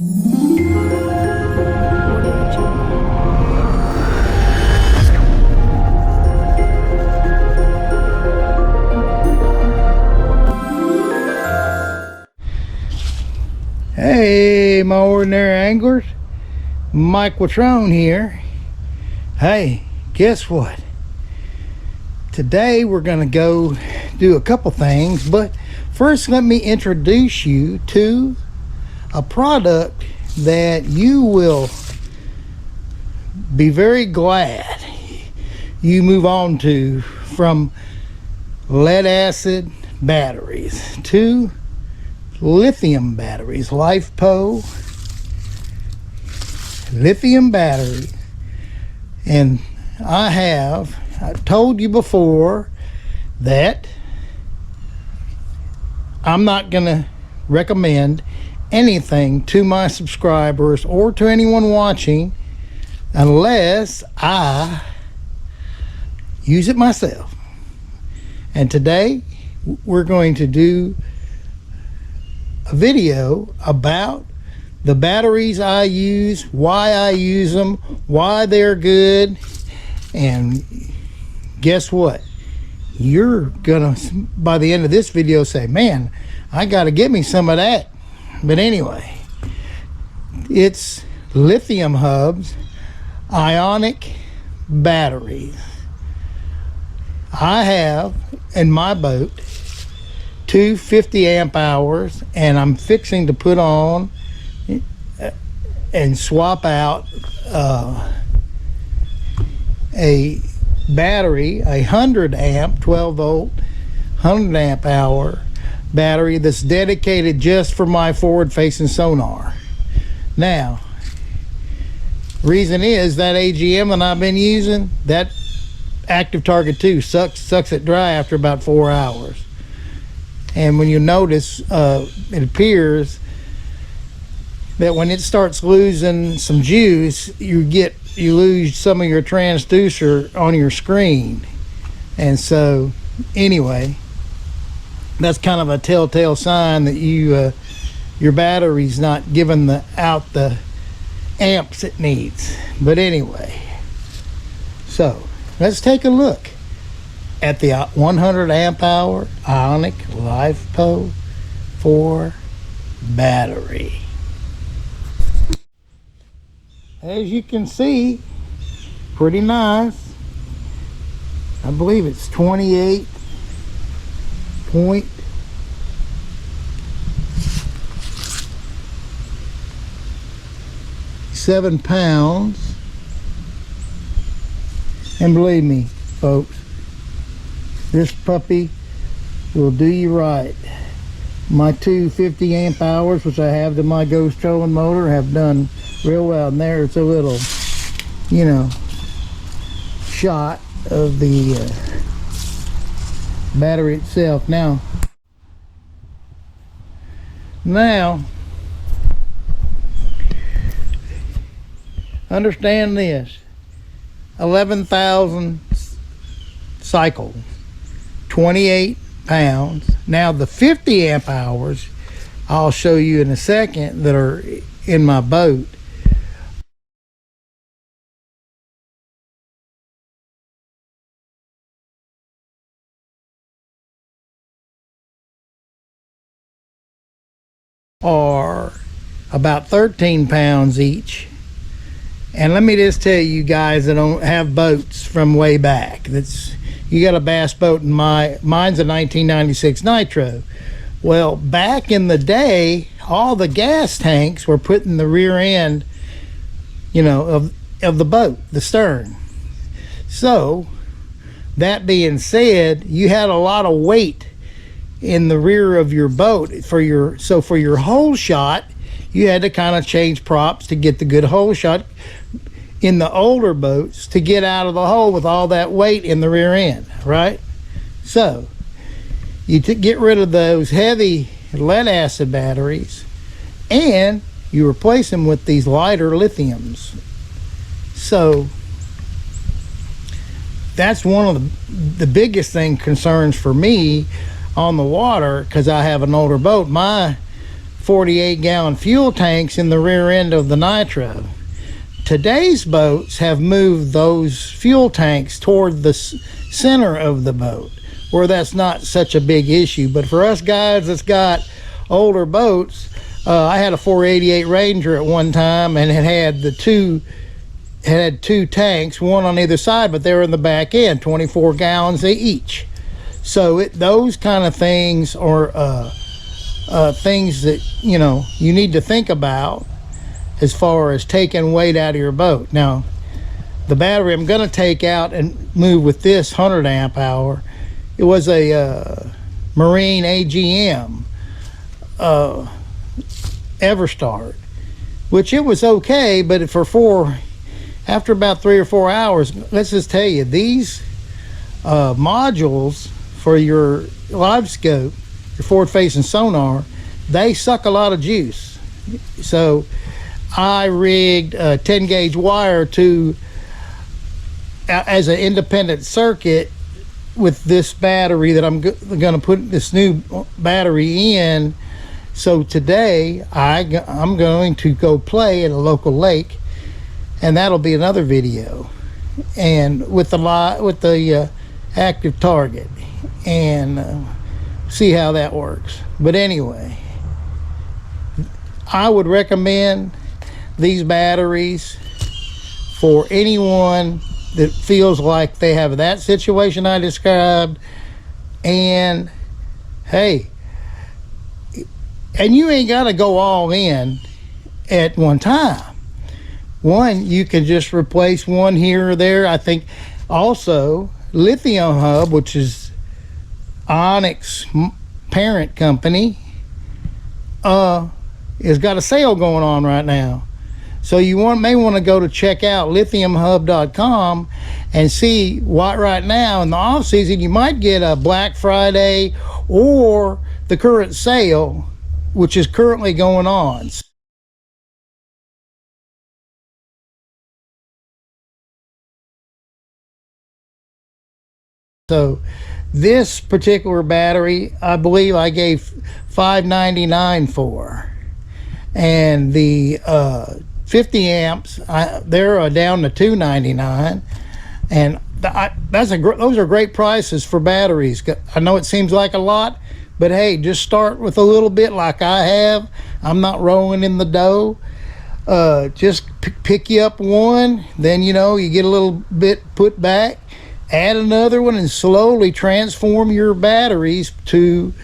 Hey, my ordinary anglers, Mike Watrone here. Hey, guess what? Today we're gonna go do a couple things, but first let me introduce you to a product that you will be very glad you move on to, from lead acid batteries to lithium batteries. LifePo lithium batteries. And I've told you before that I'm not gonna recommend anything to my subscribers or to anyone watching unless I use it myself. And today we're going to do a video about the batteries I use, why I use them, why they're good. And guess what? You're gonna, by the end of this video, say, man, I gotta get me some of that. But anyway, it's Lithium Hub's Ionic batteries. I have in my boat 250 amp hours, and I'm fixing to put on and swap out a battery, a 100 amp 12 volt 100 amp hour battery that's dedicated just for my forward facing sonar. Now, reason is that AGM that I've been using, that active target 2 sucks it dry after about 4 hours. And when you notice, it appears that when it starts losing some juice, you lose some of your transducer on your screen. And so anyway, that's kind of a telltale sign that your battery's not giving out the amps it needs. But anyway, so let's take a look at the 100 amp hour Ionic LifePo 4 battery. As you can see, pretty nice. I believe it's 28.7 pounds. And believe me, folks, this puppy will do you right. My 250 amp hours, which I have to my ghost trolling motor, have done real well. And there's a little, shot of the battery itself. Now, understand this: 11,000 cycles, 28 pounds. Now the 50 amp hours I'll show you in a second that are in my boat are about 13 pounds each. And let me just tell you guys that don't have boats from way back, you got a bass boat, and mine's a 1996 Nitro. Well, back in the day, all the gas tanks were put in the rear end, of the boat, the stern. So that being said, you had a lot of weight in the rear of your boat for your hole shot. You had to kind of change props to get the good hole shot in the older boats to get out of the hole with all that weight in the rear end, right? So you get rid of those heavy lead acid batteries and you replace them with these lighter lithiums. So that's one of the biggest concerns for me on the water, because I have an older boat. My 48-gallon fuel tanks in the rear end of the nitro. Today's boats have moved those fuel tanks toward the center of the boat, where that's not such a big issue. But for us guys that's got older boats, I had a 488 Ranger at one time, and it had two tanks, one on either side, but they were in the back end, 24 gallons each. So those kind of things are things that you need to think about as far as taking weight out of your boat. Now, the battery I'm going to take out and move with this 100 amp hour, it was a Marine AGM Everstart, which it was okay, but after about 3 or 4 hours, let's just tell you, these modules for your live scope, your forward facing sonar, they suck a lot of juice. So I rigged a 10 gauge wire as an independent circuit with this battery that I'm going to put this new battery in. So today I'm going to go play at a local lake, and that'll be another video, and with the active target, and see how that works. But anyway, I would recommend these batteries for anyone that feels like they have that situation I described. And hey, and you ain't got to go all in at one time. One, you can just replace one here or there. I think also Lithium Hub, which is Ionic's parent company, has got a sale going on right now. So you may want to go to check out lithiumhub.com and see what right now in the off season you might get a Black Friday or the current sale, which is currently going on. So this particular battery, I believe I gave $5.99 for, and the 50 amps, they're down to $2.99, and those are great prices for batteries. I know it seems like a lot, but hey, just start with a little bit like I have. I'm not rolling in the dough. Just pick you up one, then you get a little bit put back, add another one, and slowly transform your batteries to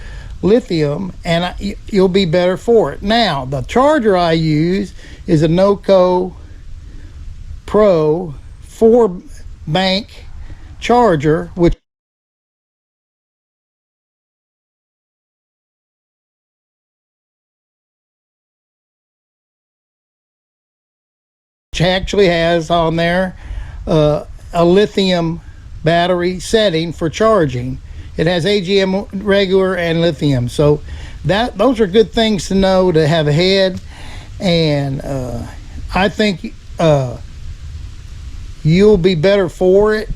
lithium, and you'll be better for it. Now, the charger I use is a NOCO Pro 4-bank charger, which actually has on there a lithium battery setting for charging. It has AGM regular and lithium, so those are good things to know, to have ahead. And I think you'll be better for it,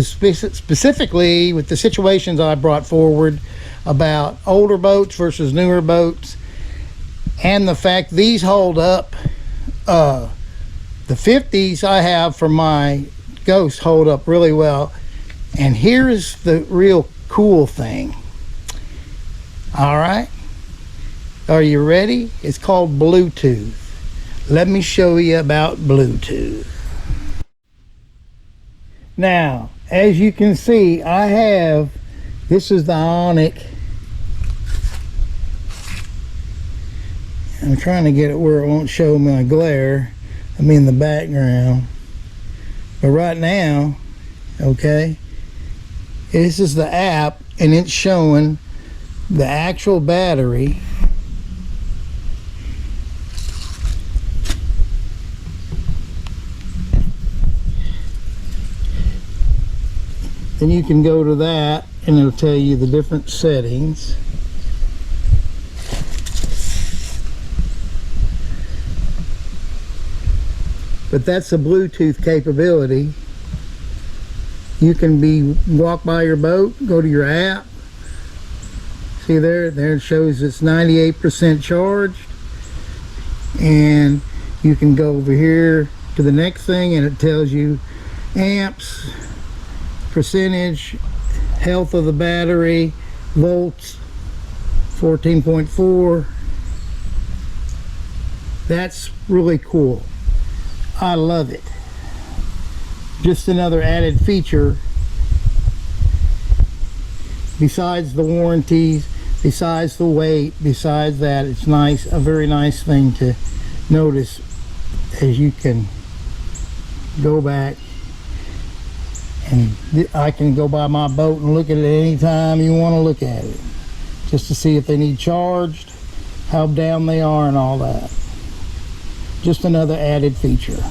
specifically with the situations I brought forward about older boats versus newer boats, and the fact these hold up. The 50s I have for my Ghost hold up really well. And here's the real cool thing. All right, are you ready? It's called Bluetooth. Let me show you about Bluetooth. Now, as you can see, this is the Ionic. I'm trying to get it where it won't show my glare. In the background. But right now, okay, this is the app, and it's showing the actual battery. Then you can go to that, and it'll tell you the different settings. But that's the Bluetooth capability. You can walk by your boat, go to your app, See there it shows it's 98% charged. And you can go over here to the next thing and it tells you amps, percentage, health of the battery, volts, 14.4. That's really cool. I love it. Just another added feature besides the warranties, besides the weight, besides that, it's nice, a very nice thing to notice as you can go back, and I can go by my boat and look at it anytime you want to look at it, just to see if they need charged, how down they are and all that. Just another added feature.